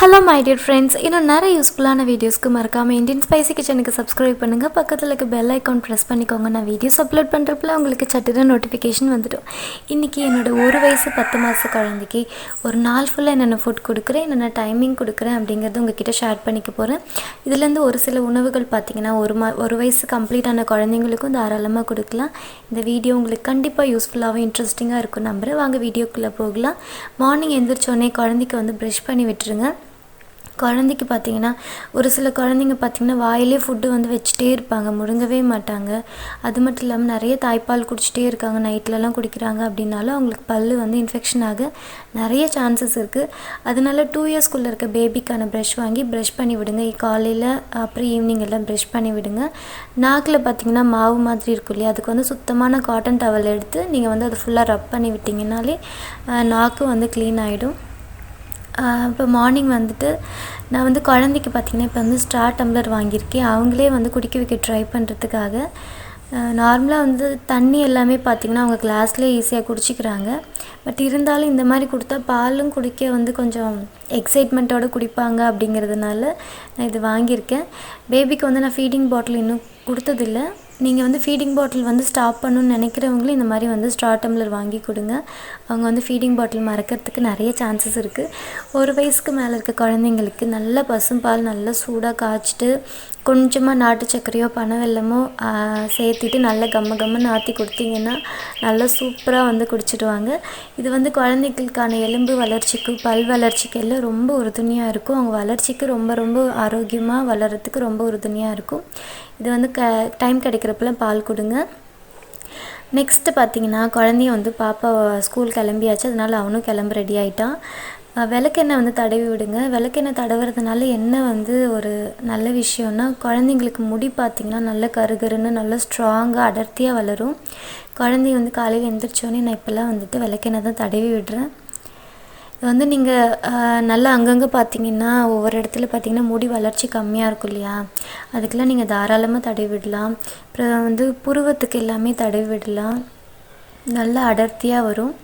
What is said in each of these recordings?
Hello my dear friends, இன்னும் நிறைய யூஸ்ஃபுல்லான வீடியோஸ்க்கு மறக்காம இந்தியன் ஸ்பைசி கிச்சனுக்கு சப்ஸ்கிரைப் பண்ணுங்க. பக்கத்துல இருக்க பெல் ஐகான் பிரஸ் பண்ணிக்கோங்க. நான் வீடியோஸ் அப்லோட் பண்றப்பல உங்களுக்கு சட்டுன்னு நோட்டிஃபிகேஷன் வந்துடும். இன்னைக்கு என்னோட 1 வயசு 10 மாச குழந்தைக்கு ஒரு நாள் ஃபுல்லா என்னென்ன ஃபுட் கொடுக்குறேன், என்னென்ன டைமிங் கொடுக்குறேன் அப்படிங்கறது உங்ககிட்ட ஷேர் பண்ணிக்க போறேன். இதுல இருந்து ஒரு சில உணவுகள் பாத்தீங்கன்னா ஒரு வயசு கம்ப்ளீட் ஆன குழந்தைகளுக்கும் தாராளமா கொடுக்கலாம். இந்த வீடியோ உங்களுக்கு கண்டிப்பா யூஸ்ஃபுல்லாவும் இன்ட்ரெஸ்டிங்கா இருக்கும் நம்புறேன். வாங்க வீடியோக்குள்ள போகலாம். மார்னிங் எந்திரச்சோனே குழந்தைக்கு வந்து பிரஷ் பண்ணி விட்டுருங்க. குழந்தைக்கு பார்த்தீங்கன்னா ஒரு சில குழந்தைங்க பார்த்தீங்கன்னா வாயிலே ஃபுட்டு வந்து வச்சுட்டே இருப்பாங்க, முழுங்கவே மாட்டாங்க. அது மட்டும் இல்லாமல் நிறைய தாய்ப்பால் குடிச்சிட்டே இருக்காங்க, நைட்லலாம் குடிக்கிறாங்க அப்படின்னாலும் அவங்களுக்கு பல்லு வந்து இன்ஃபெக்ஷன் ஆக நிறைய சான்சஸ் இருக்குது. அதனால 2 இயர்ஸ்க்குள்ளே இருக்க பேபிக்கான ப்ரஷ் வாங்கி ப்ரஷ் பண்ணி விடுங்க. காலையில் அப்புறம் ஈவினிங் எல்லாம் ப்ரஷ் பண்ணி விடுங்க. நாக்கில் பார்த்தீங்கன்னா மாவு மாதிரி இருக்கும் இல்லையா, அதுக்கு வந்து சுத்தமான காட்டன் டவல் எடுத்து நீங்கள் வந்து அதை ஃபுல்லாக ரப் பண்ணி விட்டிங்கனாலே நாக்கு வந்து க்ளீன் ஆகிடும். இப்போ மார்னிங் வந்துட்டு நான் வந்து குழந்தைக்கு பார்த்திங்கன்னா இப்போ வந்து ஸ்ட்ரா டம்ளர் வாங்கியிருக்கேன். அவங்களே வந்து குடிக்க வைக்க ட்ரை பண்ணுறதுக்காக. நார்மலாக வந்து தண்ணி எல்லாமே பார்த்திங்கன்னா அவங்க கிளாஸ்லேயே ஈஸியாக குடிச்சிக்கிறாங்க. பட் இருந்தாலும் இந்த மாதிரி கொடுத்தா பாலும் குடிக்க வந்து கொஞ்சம் எக்ஸைட்மெண்ட்டோடு குடிப்பாங்க அப்படிங்கிறதுனால நான் இது வாங்கியிருக்கேன். பேபிக்கு வந்து நான் ஃபீடிங் பாட்டில் இன்னும் கொடுத்ததில்லை. நீங்கள் வந்து ஃபீடிங் பாட்டில் வந்து ஸ்டாப் பண்ணணுன்னு நினைக்கிறவங்களும் இந்த மாதிரி வந்து ஸ்ட்ரா டம்ளர் வாங்கி கொடுங்க. அவங்க வந்து ஃபீடிங் பாட்டில் மறக்கிறதுக்கு நிறைய சான்சஸ் இருக்குது. 1 வயசுக்கு மேலே இருக்க குழந்தைங்களுக்கு நல்ல பசும்பால் நல்லா சூடாக காய்ச்சிட்டு கொஞ்சமாக நாட்டு சர்க்கரையோ பனவெல்லமோ சேர்த்திட்டு நல்லா கம்மன்னு ஆற்றி கொடுத்தீங்கன்னா நல்லா சூப்பராக வந்து குடிச்சிடுவாங்க. இது வந்து குழந்தைகளுக்கான எலும்பு வளர்ச்சிக்கு பல் வளர்ச்சிக்கு எல்லாம் ரொம்ப உறுதுணையாக இருக்கும். அவங்க வளர்ச்சிக்கு ரொம்ப ஆரோக்கியமாக வளர்கிறதுக்கு ரொம்ப உறுதுணையாக இருக்கும். இது வந்து டைம் கிடைக்கிறப்பெல்லாம் பால் கொடுங்க. நெக்ஸ்ட்டு பார்த்திங்கன்னா குழந்தைய வந்து பாப்பா ஸ்கூல் கிளம்பியாச்சு, அதனால் அவனும் கிளம்ப ரெடி ஆகிட்டான். விளக்கெண்ணெய் வந்து தடவி விடுங்க. விளக்கெண்ணெய் தடவுறதுனால என்ன வந்து ஒரு நல்ல விஷயம்னா குழந்தைங்களுக்கு முடி பார்த்திங்கன்னா நல்ல கருகருன்னு நல்லா ஸ்ட்ராங்காக அடர்த்தியாக வளரும். குழந்தைய வந்து காலையில் எழுந்திரிச்சோன்னே நான் இப்போல்லாம் வந்துட்டு விளக்கெண்ணெய் தான் தடவி விடுறேன். இது வந்து நீங்கள் நல்லா அங்கங்கே பார்த்திங்கன்னா ஒவ்வொரு இடத்துல பார்த்திங்கன்னா முடி வளர்ச்சி கம்மியாக இருக்கும் இல்லையா, அதுக்கெல்லாம் நீங்கள் தாராளமாக தடவி விடலாம். அப்புறம் வந்து புருவத்துக்கு எல்லாமே தடவி விடலாம், நல்லா அடர்த்தியாக வரும்.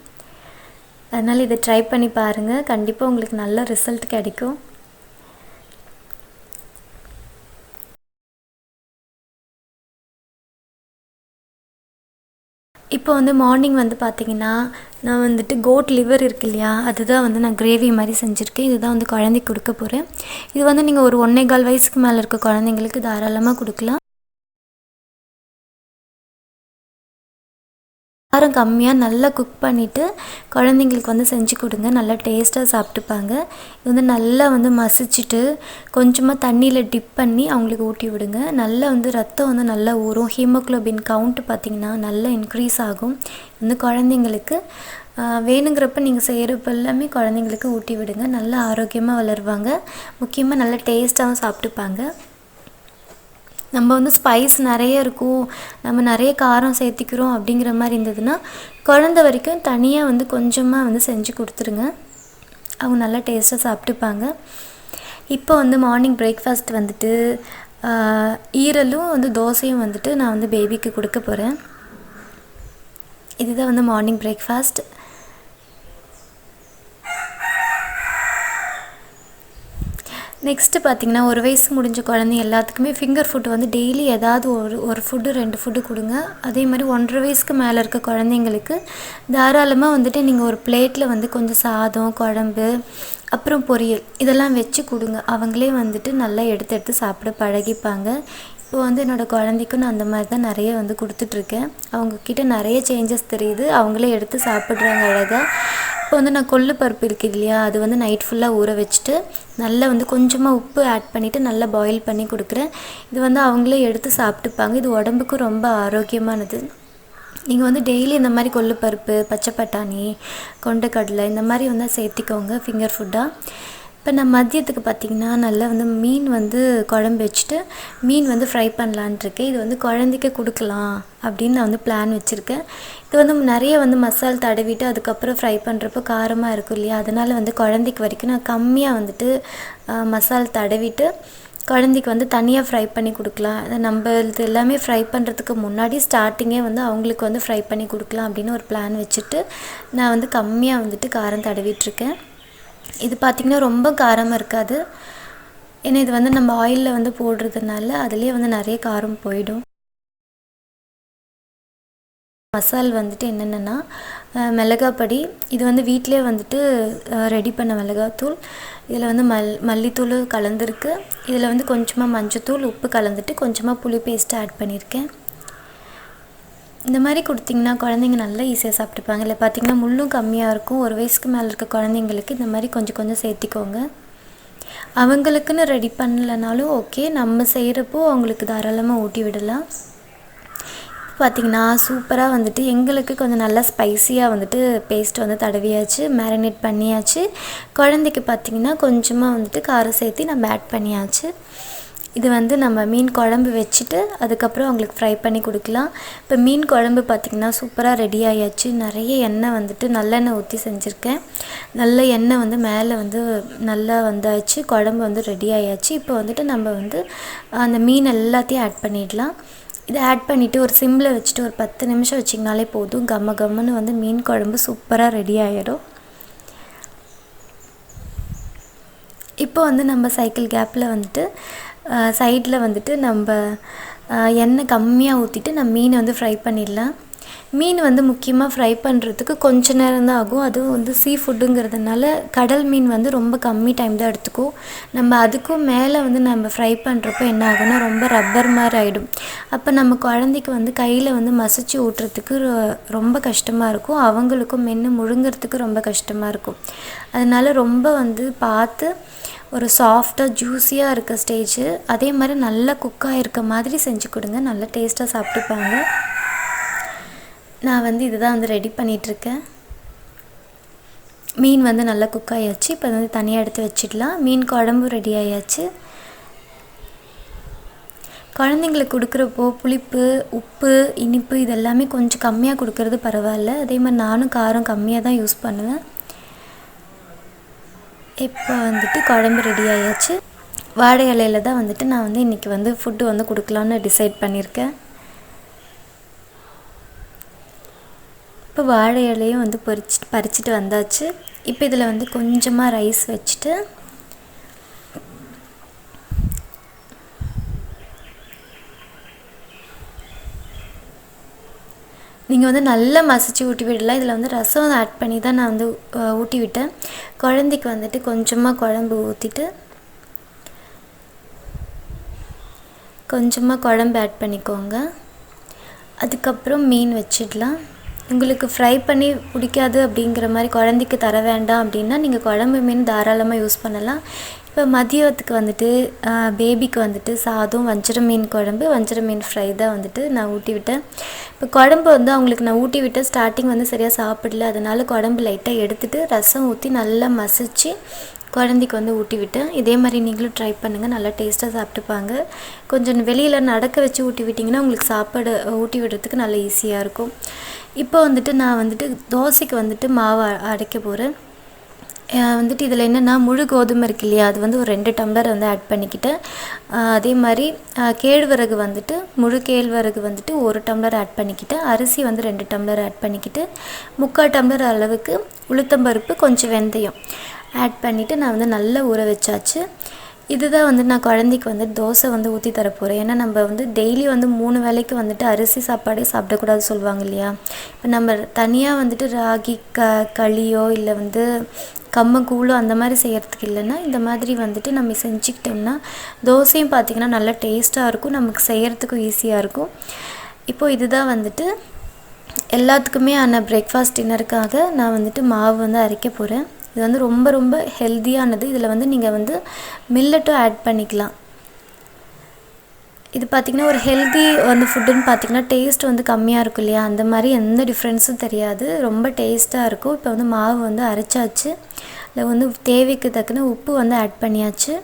அதனால் இதை ட்ரை பண்ணி பாருங்கள், கண்டிப்பாக உங்களுக்கு நல்ல ரிசல்ட் கிடைக்கும். இப்போ வந்து மார்னிங் வந்து பார்த்திங்கன்னா நான் வந்துட்டு கோட் லிவர் இருக்கு இல்லையா, அதுதான் வந்து நான் கிரேவி மாதிரி செஞ்சுருக்கேன். இதுதான் வந்து குழந்தைக்கு கொடுக்க போகிறேன். இது வந்து நீங்கள் ஒரு 1.25 வயசுக்கு மேலே இருக்க குழந்தைங்களுக்கு தாராளமாக கொடுக்கலாம். காரம் கம்மியாக நல்லா குக் பண்ணிவிட்டு குழந்தைங்களுக்கு வந்து செஞ்சு கொடுங்க, நல்லா டேஸ்ட்டாக சாப்பிட்டுப்பாங்க. இது வந்து நல்லா வந்து மசிச்சுட்டு கொஞ்சமாக தண்ணியில் டிப் பண்ணி அவங்களுக்கு ஊட்டி விடுங்க. நல்லா வந்து ரத்தம் வந்து நல்லா ஊறும். ஹீமோக்ளோபின் கவுண்ட் பார்த்திங்கன்னா நல்லா இன்க்ரீஸ் ஆகும். வந்து குழந்தைங்களுக்கு வேணுங்கிறப்ப நீங்கள் செய்கிறப்ப எல்லாமே குழந்தைங்களுக்கு ஊட்டி விடுங்க, நல்லா ஆரோக்கியமாக வளருவாங்க. முக்கியமாக நல்லா டேஸ்ட்டாகவும் சாப்பிட்டுப்பாங்க. நம்ம வந்து ஸ்பைஸ் நிறைய இருக்கும், நம்ம நிறைய காரம் சேர்த்திக்கிறோம் அப்படிங்கிற மாதிரி இருந்ததுன்னா குழந்தை வரைக்கும் தனியாக வந்து கொஞ்சமாக வந்து செஞ்சு கொடுத்துருங்க, அவங்க நல்லா டேஸ்ட்டாக சாப்பிட்டுப்பாங்க. இப்போ வந்து மார்னிங் பிரேக்ஃபாஸ்ட் வந்துட்டு ஈரலும் வந்து தோசையும் வந்துட்டு நான் வந்து பேபிக்கு கொடுக்க போகிறேன். இதுதான் வந்து மார்னிங் பிரேக்ஃபாஸ்ட். நெக்ஸ்ட்டு பார்த்திங்கன்னா 1 வயசு முடிஞ்ச குழந்தை எல்லாத்துக்குமே ஃபிங்கர் ஃபுட் வந்து டெய்லி ஏதாவது ஒரு ஃபுட்டு 2 ஃபுட்டு கொடுங்க. அதே மாதிரி 1.5 வயசுக்கு மேலே இருக்க குழந்தைங்களுக்கு தாராளமாக வந்துட்டு நீங்கள் ஒரு பிளேட்டில் வந்து கொஞ்சம் சாதம், குழம்பு, அப்புறம் பொரியல் இதெல்லாம் வச்சு கொடுங்க. அவங்களே வந்துட்டு நல்லா எடுத்து சாப்பிட பழகிப்பாங்க. இப்போ வந்து என்னோடய குழந்தைக்கும் நான் அந்த மாதிரி தான் நிறைய வந்து கொடுத்துட்ருக்கேன். அவங்கக்கிட்ட நிறைய சேஞ்சஸ் தெரியுது, அவங்களே எடுத்து சாப்பிட்றாங்க அழகாக. இப்போ வந்து நான் கொள்ளு பருப்பு இருக்குது இல்லையா, அது வந்து நைட் ஃபுல்லாக ஊற வச்சுட்டு நல்லா வந்து கொஞ்சமாக உப்பு ஆட் பண்ணிவிட்டு நல்லா பாயில் பண்ணி கொடுக்குறேன். இது வந்து அவங்களே எடுத்து சாப்பிட்டுப்பாங்க. இது உடம்புக்கும் ரொம்ப ஆரோக்கியமானது. நீங்கள் வந்து டெய்லி இந்த மாதிரி கொள்ளு பருப்பு, பச்சை பட்டாணி, கொண்டைக்கடலை இந்த மாதிரி வந்து சேர்த்திக்கோங்க ஃபிங்கர் ஃபுட்டாக. இப்போ நான் மதியத்துக்கு பார்த்திங்கன்னா நல்லா வந்து மீன் வந்து குழம்பு வச்சுட்டு மீன் வந்து ஃப்ரை பண்ணலான்ட்ருக்கேன். இது வந்து குழந்தைக்கு கொடுக்கலாம் அப்படின்னு நான் வந்து பிளான் வச்சுருக்கேன். இது வந்து நிறைய வந்து மசால் தடவிட்டு அதுக்கப்புறம் ஃப்ரை பண்ணுறப்போ காரமாக இருக்கும் இல்லையா, அதனால் வந்து குழந்தைக்கு வரைக்கும் நான் கம்மியாக வந்துட்டு மசால் தடவிட்டு குழந்தைக்கு வந்து தனியாக ஃப்ரை பண்ணி கொடுக்கலாம். நம்ம இது எல்லாமே ஃப்ரை பண்ணுறதுக்கு முன்னாடி ஸ்டார்டிங்கே வந்து அவங்களுக்கு வந்து ஃப்ரை பண்ணி கொடுக்கலாம் அப்படின்னு ஒரு பிளான் வச்சுட்டு நான் வந்து கம்மியாக வந்துட்டு காரம் தடவிட்டுருக்கேன். இது பார்த்திங்கன்னா ரொம்ப காரமாக இருக்காது. ஏன்னா இது வந்து நம்ம ஆயிலில் வந்து போடுறதுனால அதுலேயே வந்து நிறைய காரம் போயிடும். மசால் வந்துட்டு என்னென்னா மிளகாப்பொடி, இது வந்து வீட்டிலே வந்துட்டு ரெடி பண்ண மிளகாத்தூள். இதில் வந்து மல்லித்தூள் கலந்துருக்கு. இதில் வந்து கொஞ்சமாக மஞ்சத்தூள், உப்பு கலந்துட்டு கொஞ்சமாக புளி பேஸ்ட்டு ஆட் பண்ணியிருக்கேன். இந்த மாதிரி கொடுத்திங்கன்னா குழந்தைங்க நல்லா ஈஸியாக சாப்பிட்டுப்பாங்க. இல்லை பார்த்திங்கன்னா முள்ளும் கம்மியாக இருக்கும். 1 வயசுக்கு மேலே இருக்க குழந்தைங்களுக்கு இந்த மாதிரி கொஞ்சம் கொஞ்சம் சேர்த்திக்கோங்க. அவங்களுக்குன்னு ரெடி பண்ணலனாலும் ஓகே, நம்ம செய்கிறப்போ அவங்களுக்கு தாராளமாக ஊட்டி விடலாம். பார்த்திங்கன்னா சூப்பராக வந்துட்டு எங்களுக்கு கொஞ்சம் நல்லா ஸ்பைஸியாக வந்துட்டு பேஸ்ட் வந்து தடவியாச்சு, மேரினேட் பண்ணியாச்சு. குழந்தைக்கு பார்த்திங்கன்னா கொஞ்சமாக வந்துட்டு காரம் சேர்த்து நம்ம ஆட் பண்ணியாச்சு. இது வந்து நம்ம மீன் குழம்பு வச்சுட்டு அதுக்கப்புறம் அவங்களுக்கு ஃப்ரை பண்ணி கொடுக்கலாம். இப்போ மீன் குழம்பு பார்த்திங்கன்னா சூப்பராக ரெடி ஆயாச்சு. நிறைய எண்ணெய் வந்துட்டு நல்லெண்ணெய் ஊற்றி செஞ்சுருக்கேன். நல்ல எண்ணெய் வந்து மேலே வந்து நல்லா வந்தாச்சு. குழம்பு வந்து ரெடி ஆயாச்சு. இப்போ வந்துட்டு நம்ம வந்து அந்த மீன் எல்லாத்தையும் ஆட் பண்ணிடலாம். இதை ஆட் பண்ணிவிட்டு ஒரு சிம்மில் வச்சுட்டு ஒரு 10 நிமிஷம் வச்சிங்கனாலே போதும். கம்மன்னு வந்து மீன் குழம்பு சூப்பராக ரெடி ஆகிடும். இப்போ வந்து நம்ம சைக்கிள் கேப்பில் வந்துட்டு சைடில் வந்துட்டு நம்ம எண்ணெய் கம்மியாக ஊற்றிட்டு நம்ம மீனை வந்து ஃப்ரை பண்ணிடலாம். மீன் வந்து முக்கியமாக ஃப்ரை பண்ணுறதுக்கு கொஞ்ச நேரம் தான் ஆகும். அதுவும் வந்து சீ ஃபுட்டுங்கிறதுனால கடல் மீன் வந்து ரொம்ப கம்மி டைம் தான் எடுத்துக்கும். நம்ம அதுக்கும் மேலே வந்து நம்ம ஃப்ரை பண்ணுறப்போ என்ன ஆகும்னா ரொம்ப ரப்பர் மாதிரி ஆகிடும். அப்போ நம்ம குழந்தைக்கு வந்து கையில் வந்து மசிச்சு ஊட்டுறதுக்கு ரொம்ப கஷ்டமாக இருக்கும். அவங்களுக்கும் மென்று முழுங்கிறதுக்கு ரொம்ப கஷ்டமாக இருக்கும். அதனால் ரொம்ப வந்து பார்த்து ஒரு சாஃப்டாக ஜூஸியாக இருக்க ஸ்டேஜு, அதே மாதிரி நல்லா குக்காக இருக்க மாதிரி செஞ்சு கொடுங்க. நல்லா டேஸ்ட்டாக சாப்பிட்டுப்பாங்க. நான் வந்து இதுதான் வந்து ரெடி பண்ணிகிட்ருக்கேன். மீன் வந்து நல்லா குக் ஆயாச்சு. இப்போ வந்து தனியாக எடுத்து வச்சிடலாம். மீன் குழம்பு ரெடி ஆயாச்சு. குழந்தைங்களுக்கு கொடுக்குறப்போ புளிப்பு, உப்பு, இனிப்பு இதெல்லாமே கொஞ்சம் கம்மியாக கொடுக்கறது பரவாயில்ல. அதே மாதிரி நானும் காரம் கம்மியாக தான் யூஸ் பண்ணுவேன். இப்போ வந்துட்டு குழம்பு ரெடி ஆயாச்சு. வாழை இலையில் தான் வந்துட்டு நான் வந்து இன்றைக்கி வந்து ஃபுட்டு வந்து கொடுக்கலான்னு டிசைட் பண்ணியிருக்கேன். இப்போ வாழை இலையும் வந்து பறிச்சுட்டு வந்தாச்சு. இப்போ இதில் வந்து கொஞ்சமாக ரைஸ் வச்சுட்டு நீங்கள் வந்து நல்லா மசிச்சு ஊட்டி விடலாம். இதில் வந்து ரசம் ஆட் பண்ணி தான் நான் வந்து ஊட்டி விட்டேன். குழந்தைக்கு வந்துட்டு கொஞ்சமாக குழம்பு ஊற்றிட்டு கொஞ்சமாக குழம்பு ஆட் பண்ணிக்கோங்க. அதுக்கப்புறம் மீன் வச்சிடலாம். உங்களுக்கு ஃப்ரை பண்ணி பிடிக்காது அப்படிங்கிற மாதிரி குழந்தைக்கு தர வேண்டாம் அப்படின்னா நீங்கள் குழம்பு மீன் தாராளமாக யூஸ் பண்ணலாம். இப்போ மதியத்துக்கு வந்துட்டு பேபிக்கு வந்துட்டு சாதம், வஞ்சரம் மீன் குழம்பு, வஞ்சரம் மீன் ஃப்ரை தான் வந்துட்டு நான் ஊட்டி விட்டேன். இப்போ குழம்பு வந்து அவங்களுக்கு நான் ஊட்டி விட்டேன். ஸ்டார்டிங் வந்து சரியாக சாப்பிடல, அதனால் குழம்பு லைட்டாக எடுத்துகிட்டு ரசம் ஊற்றி நல்லா மசிச்சு குழந்தைக்கு வந்து ஊட்டி விட்டேன். இதே மாதிரி நீங்களும் ட்ரை பண்ணுங்கள். நல்லா டேஸ்ட்டாக சாப்பிட்டுப்பாங்க. கொஞ்சம் வெளியில் நடக்க வச்சு ஊட்டி விட்டிங்கன்னா உங்களுக்கு சாப்பாடு ஊட்டி விடுறதுக்கு நல்லா ஈஸியாக இருக்கும். இப்போ வந்துட்டு நான் வந்துட்டு தோசைக்கு வந்துட்டு மாவு அரைக்க போகிறேன். வந்துட்டு இதில் என்னென்னா முழு கோதுமை இருக்கு இல்லையா, அது வந்து ஒரு 2 டம்ளர் வந்து ஆட் பண்ணிக்கிட்டேன். அதே மாதிரி கேழ்வரகு வந்துட்டு முழு கேழ்வரகு வந்துட்டு 1 டம்ளர் ஆட் பண்ணிக்கிட்டேன். அரிசி வந்து 2 டம்ளர் ஆட் பண்ணிக்கிட்டு 3/4 டம்ளர் அளவுக்கு உளுத்தம்பருப்பு, கொஞ்சம் வெந்தயம் ஆட் பண்ணிவிட்டு நான் வந்து நல்லா ஊற வச்சாச்சு. இதுதான் வந்து நான் குழந்தைக்கு வந்து தோசை வந்து ஊற்றி தரப்போகிறேன். ஏன்னா நம்ம வந்து டெய்லி வந்து 3 வேளைக்கு வந்துட்டு அரிசி சாப்பாடே சாப்பிடக்கூடாது சொல்லுவாங்க இல்லையா. இப்போ நம்ம தனியாக வந்துட்டு ராகி களியோ இல்லை வந்து கம்மங்கூழோ அந்த மாதிரி செய்கிறதுக்கு இல்லைன்னா இந்த மாதிரி வந்துட்டு நம்ம செஞ்சுக்கிட்டோம்னா தோசையும் பார்த்திங்கன்னா நல்லா டேஸ்ட்டாக இருக்கும், நமக்கு செய்கிறதுக்கும் ஈஸியாக இருக்கும். இப்போது இதுதான் வந்துட்டு எல்லாத்துக்குமே பிரேக்ஃபாஸ்ட் டின்னருக்காக நான் வந்துட்டு மாவு வந்து அரைக்க போகிறேன். இது வந்து ரொம்ப ரொம்ப ஹெல்த்தியானது. இதில் வந்து நீங்கள் வந்து மில்லட்டும் ஆட் பண்ணிக்கலாம். இது பார்த்திங்கன்னா ஒரு ஹெல்த்தி வந்து ஃபுட்டுன்னு பார்த்திங்கன்னா டேஸ்ட் வந்து கம்மியாக இருக்கும் இல்லையா, அந்த மாதிரி எந்த டிஃப்ரென்ஸும் தெரியாது, ரொம்ப டேஸ்ட்டாக இருக்கும். இப்போ வந்து மாவு வந்து அரைச்சாச்சு. அதில் வந்து தேவைக்கு தக்கன உப்பு வந்து ஆட் பண்ணியாச்சு.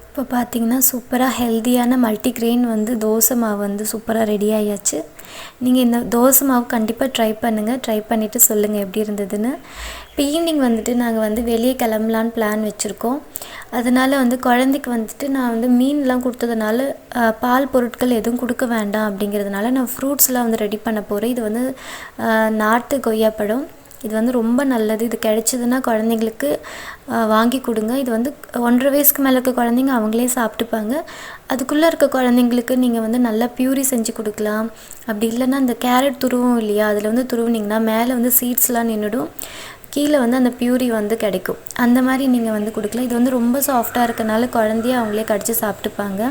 இப்போ பார்த்திங்கன்னா சூப்பராக ஹெல்த்தியான மல்டிக்ரெயின் வந்து தோசை மாவு வந்து சூப்பராக ரெடி ஆகியாச்சு. நீங்கள் இந்த தோசை மாவு கண்டிப்பாக ட்ரை பண்ணுங்கள். ட்ரை பண்ணிவிட்டு சொல்லுங்கள் எப்படி இருந்ததுன்னு. இப்போ ஈவினிங் வந்துட்டு நாங்கள் வந்து வெளியே கிளம்பலான்னு பிளான் வச்சுருக்கோம். அதனால் வந்து குழந்தைக்கு வந்துட்டு நான் வந்து மீன்லாம் கொடுத்ததுனால பால் பொருட்கள் எதுவும் கொடுக்க வேண்டாம் அப்படிங்கிறதுனால நான் ஃப்ரூட்ஸ்லாம் வந்து ரெடி பண்ண போகிறேன். இது வந்து நாட்டு கொய்யாப்பழம், இது வந்து ரொம்ப நல்லது. இது கிடைச்சதுன்னா குழந்தைங்களுக்கு வாங்கி கொடுங்க. இது வந்து 1.5 வயசுக்கு மேலே இருக்க குழந்தைங்க அவங்களே சாப்பிட்டுப்பாங்க. அதுக்குள்ளே இருக்க குழந்தைங்களுக்கு நீங்கள் வந்து நல்லா பியூரி செஞ்சு கொடுக்கலாம். அப்படி இல்லைன்னா அந்த கேரட் துருவும் இல்லையா, அதில் வந்து துருவுனிங்கன்னா மேலே வந்து சீட்ஸ்லாம் நின்றுடும், கீழே வந்து அந்த பியூரி வந்து கிடைக்கும். அந்த மாதிரி நீங்கள் வந்து கொடுக்கலாம். இது வந்து ரொம்ப சாஃப்டாக இருக்கனால குழந்தைய அவங்களே கடிச்சு சாப்பிட்டுப்பாங்க.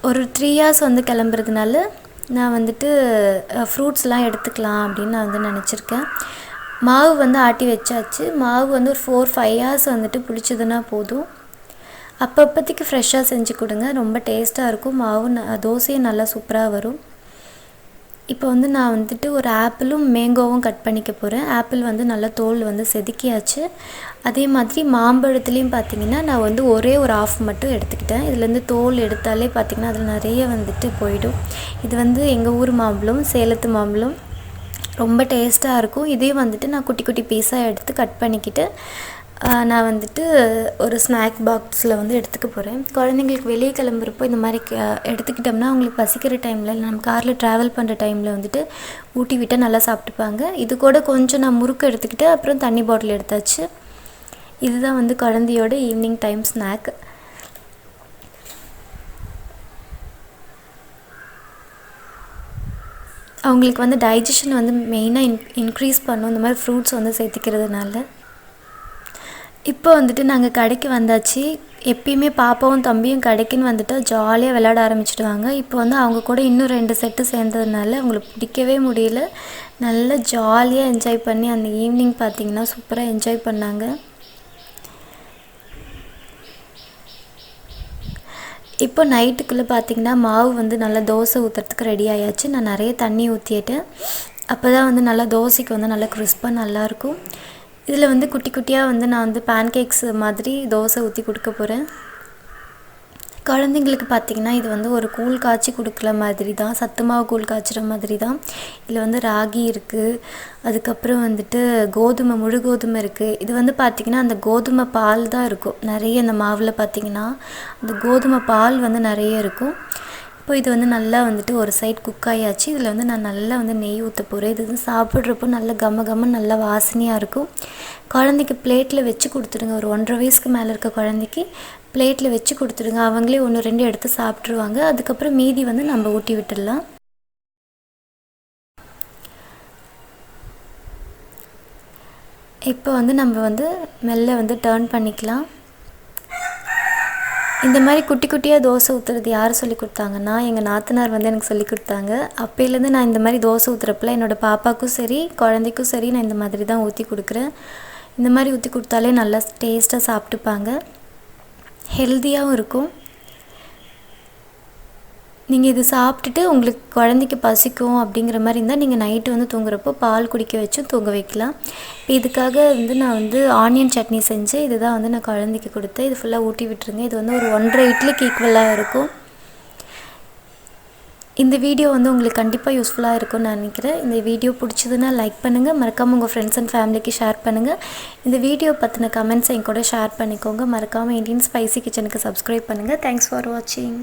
ஒரு 3 hours வந்து கிளம்புறதுனால நான் வந்துட்டு ஃப்ரூட்ஸ்லாம் எடுத்துக்கலாம் அப்படின்னு நான் வந்து நினச்சிருக்கேன். மாவு வந்து ஆட்டி வச்சாச்சு. மாவு வந்து ஒரு 4-5 hours வந்துட்டு புளிச்சதுன்னா போதும். அப்பப்போதைக்கு ஃப்ரெஷ்ஷாக செஞ்சு கொடுங்க, ரொம்ப டேஸ்ட்டாக இருக்கும். மாவு தோசையும் நல்லா சூப்பராக வரும். இப்போ வந்து நான் வந்துட்டு ஒரு ஆப்பிளும் மேங்கோவும் கட் பண்ணிக்க போகிறேன். ஆப்பிள் வந்து நல்லா தோல் வந்து செதுக்கியாச்சு. அதே மாதிரி மாம்பழத்துலேயும் பார்த்திங்கன்னா நான் வந்து ஒரே ஒரு ஆஃப் மட்டும் எடுத்துக்கிட்டேன். இதுலேருந்து தோல் எடுத்தாலே பார்த்திங்கன்னா அதில் நிறைய வந்துட்டு போயிடும். இது வந்து எங்கள் ஊர் மாம்பழம், சேலத்து மாம்பழம், ரொம்ப டேஸ்ட்டாக இருக்கும். இதையும் வந்துட்டு நான் குட்டி குட்டி பீஸாக எடுத்து கட் பண்ணிக்கிட்டு நான் வந்துட்டு ஒரு ஸ்நாக் பாக்ஸில் வந்து எடுத்துக்க போகிறேன். குழந்தைங்களுக்கு வெளியே கிளம்புறப்போ இந்த மாதிரி எடுத்துக்கிட்டோம்னா அவங்களுக்கு பசிக்கிற டைமில், நம்ம காரில் ட்ராவல் பண்ணுற டைமில் வந்துட்டு ஊட்டி விட்டால் நல்லா சாப்பிட்டுப்பாங்க. இது கூட கொஞ்சம் நான் முறுக்கு எடுத்துக்கிட்டு அப்புறம் தண்ணி பாட்டில் எடுத்தாச்சு. இதுதான் வந்து குழந்தையோட ஈவினிங் டைம் ஸ்நாக். அவங்களுக்கு வந்து டைஜஷன் வந்து மெயினாக இன்க்ரீஸ் பண்ணும் இந்த மாதிரி ஃப்ரூட்ஸ் வந்து சேர்த்துக்கிறதுனால. இப்போ வந்துட்டு நாங்கள் கடைக்கு வந்தாச்சு. எப்பயுமே பாப்பாவும் தம்பியும் கடைக்குன்னு வந்துட்டால் ஜாலியாக விளையாட ஆரம்பிச்சிடுவாங்க. இப்போ வந்து அவங்க கூட இன்னும் 2 செட்டு சேர்ந்ததுனால அவங்களுக்கு பிடிக்கவே முடியல. நல்லா ஜாலியாக என்ஜாய் பண்ணி அந்த ஈவினிங் பார்த்திங்கன்னா சூப்பராக என்ஜாய் பண்ணாங்க. இப்போ நைட்டுக்குள்ளே பார்த்திங்கன்னா மாவு வந்து நல்லா தோசை ஊற்றுறதுக்கு ரெடி ஆயாச்சு. நான் நிறைய தண்ணி ஊற்றிட்டேன். அப்போ தான் வந்து நல்லா தோசைக்கு வந்து நல்லா கிறிஸ்பாக நல்லாயிருக்கும். இதில் வந்து குட்டி குட்டியாக வந்து நான் வந்து பேன்கேக்ஸ் மாதிரி தோசை ஊற்றி கொடுக்க போகிறேன். குழந்தைங்களுக்கு பார்த்திங்கன்னா இது வந்து ஒரு கூழ் காய்ச்சி கொடுக்குற மாதிரி தான், சத்து மாவு கூழ் காய்ச்சுற மாதிரி தான். இதில் வந்து ராகி இருக்குது, அதுக்கப்புறம் வந்துட்டு முழு கோதுமை இருக்குது. இது வந்து பார்த்திங்கன்னா அந்த கோதுமை பால் தான் இருக்கும் நிறைய. இந்த மாவில் பார்த்திங்கன்னா அந்த கோதுமை பால் வந்து நிறைய இருக்கும். இப்போ இது வந்து நல்லா வந்துட்டு ஒரு சைட் குக் ஆகியாச்சு. இதில் வந்து நான் நல்லா வந்து நெய் ஊற்ற போகிறேன். இது வந்து சாப்பிட்றப்போ நல்லா கம்ம நல்லா வாசனையாக இருக்கும். குழந்தைக்கு பிளேட்டில் வச்சு கொடுத்துடுங்க. ஒரு 1.5 வயசுக்கு மேலே இருக்க குழந்தைக்கு பிளேட்டில் வச்சு கொடுத்துடுங்க. அவங்களே 1-2 எடுத்து சாப்பிட்ருவாங்க. அதுக்கப்புறம் மீதி வந்து நம்ம ஊட்டி விட்டுடலாம். இப்போ வந்து நம்ம வந்து மெல்ல வந்து டர்ன் பண்ணிக்கலாம். இந்த மாதிரி குட்டி குட்டியாக தோசை ஊற்றுறது யார் சொல்லி கொடுத்தாங்கன்னா எங்கள் நாத்தனார் வந்து எனக்கு சொல்லி கொடுத்தாங்க. அப்போலேருந்து நான் இந்த மாதிரி தோசை ஊற்றுறப்பல என்னோடய பாப்பாவுக்கும் சரி குழந்தைக்கும் சரி நான் இந்த மாதிரி தான் ஊற்றி கொடுக்குறேன். இந்த மாதிரி ஊற்றி கொடுத்தாலே நல்லா டேஸ்ட்டாக சாப்பிட்டுப்பாங்க, ஹெல்த்தியாகவும் இருக்கும். நீங்கள் இது சாப்பிட்டுட்டு உங்களுக்கு குழந்தைக்கு பசிக்கும் அப்படிங்கிற மாதிரி இருந்தால் நீங்கள் நைட்டு வந்து தூங்குறப்போ பால் குடிக்க வச்சும் தூங்க வைக்கலாம். இப்போ இதுக்காக வந்து நான் வந்து ஆனியன் சட்னி செஞ்சு இதுதான் வந்து நான் குழந்தைக்கு கொடுத்தேன். இது ஃபுல்லாக ஊட்டி விட்டுருங்க. இது வந்து ஒரு 1.5 இட்லிக்கு ஈக்குவலாக இருக்கும். இந்த வீடியோ வந்து உங்களுக்கு கண்டிப்பாக யூஸ்ஃபுல்லாக இருக்கும்னு நான் நினைக்கிறேன். இந்த வீடியோ பிடிச்சதுன்னா லைக் பண்ணுங்கள், மறக்காமல் உங்கள் ஃப்ரெண்ட்ஸ் அண்ட் ஃபேமிலிக்கு ஷேர் பண்ணுங்கள். இந்த வீடியோ பற்றின கமெண்ட்ஸை என் கூட ஷேர் பண்ணிக்கோங்க. மறக்காமல் இந்தியன் ஸ்பைசி கிச்சனுக்கு சப்ஸ்கிரைப் பண்ணுங்கள். தேங்க்ஸ் ஃபார் வாட்சிங்.